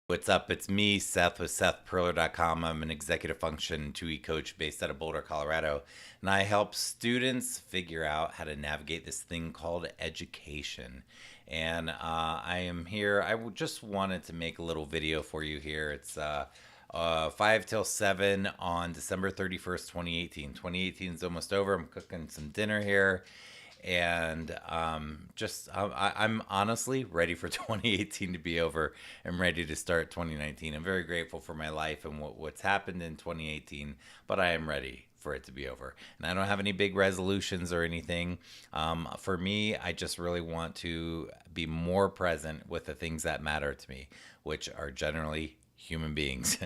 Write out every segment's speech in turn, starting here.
What's up? It's me, Seth, with SethPerler.com. I'm an executive function 2E coach based out of Boulder, Colorado, and I help students figure out how to navigate this thing called education. And I am here. Just wanted to make a little video for you here. It's 5 till 7 on December 31st, 2018. 2018 is almost over. I'm cooking some dinner here, and I'm honestly ready for 2018 to be over. I'm ready to start 2019. I'm very grateful for my life and what's happened in 2018, but I am ready for it to be over. And I don't have any big resolutions or anything. For me, I just really want to be more present with the things that matter to me, which are generally human beings,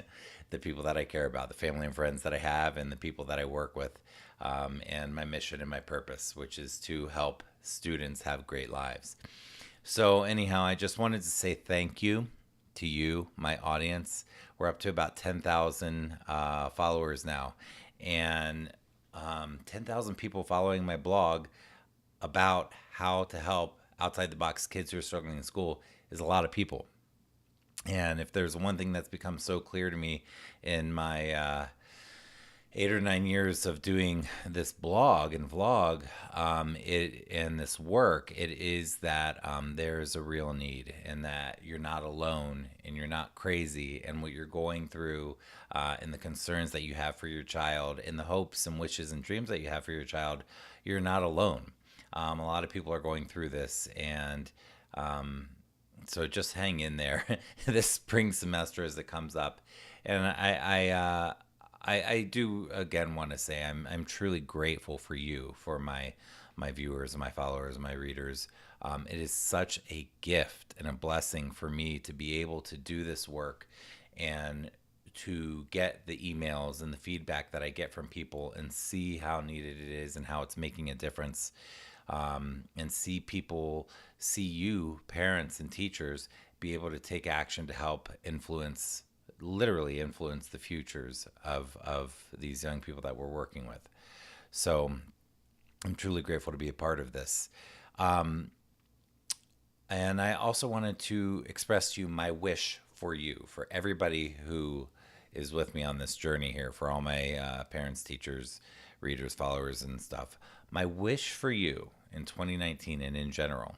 the people that I care about, the family and friends that I have, and the people that I work with, and my mission and my purpose, which is to help students have great lives. So, anyhow, I just wanted to say thank you to you, my audience. We're up to about 10,000 followers now, and 10,000 people following my blog about how to help outside the box kids who are struggling in school is a lot of people. And if there's one thing that's become so clear to me in my 8 or 9 years of doing this blog and vlog, and this work, it is that there's a real need, and that you're not alone, and you're not crazy, and what you're going through, and the concerns that you have for your child, and the hopes and wishes and dreams that you have for your child, you're not alone. A lot of people are going through this, and so just hang in there this spring semester as it comes up. And I do again want to say I'm truly grateful for you, for my viewers, my followers, my readers. It is such a gift and a blessing for me to be able to do this work, and to get the emails and the feedback that I get from people, and see how needed it is and how it's making a difference, and see you, parents and teachers, be able to take action to help literally influence the futures of these young people that we're working with. So I'm truly grateful to be a part of this. And I also wanted to express to you my wish for you, for everybody who is with me on this journey here, for all my parents, teachers, readers, followers, and stuff. My wish for you in 2019 and in general.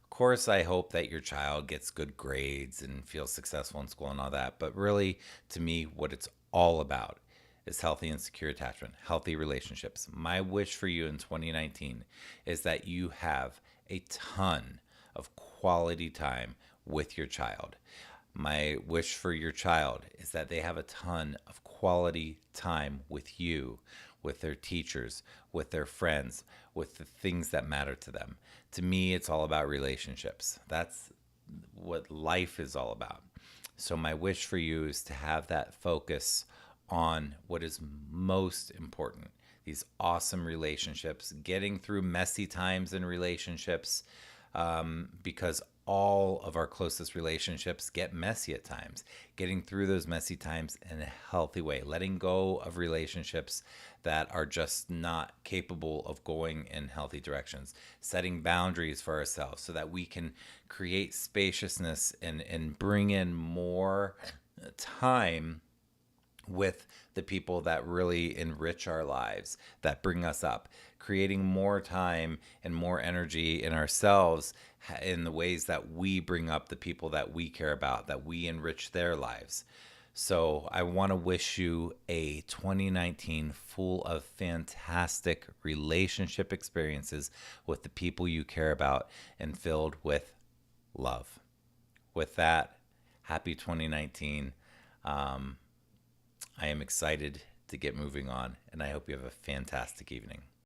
Of course, I hope that your child gets good grades and feels successful in school and all that. But really, to me, what it's all about is healthy and secure attachment, healthy relationships. My wish for you in 2019 is that you have a ton of quality time with your child. My wish for your child is that they have a ton of quality time with you, with their teachers, with their friends, with the things that matter to them. To me, it's all about relationships. That's what life is all about. So my wish for you is to have that focus on what is most important. These awesome relationships, getting through messy times in relationships, because all of our closest relationships get messy at times. Getting through those messy times in a healthy way, letting go of relationships that are just not capable of going in healthy directions, setting boundaries for ourselves so that we can create spaciousness and bring in more time with the people that really enrich our lives, that bring us up, creating more time and more energy in ourselves in the ways that we bring up the people that we care about, that we enrich their lives. So I want to wish you a 2019 full of fantastic relationship experiences with the people you care about, and filled with love. With that, happy 2019. I am excited to get moving on, and I hope you have a fantastic evening.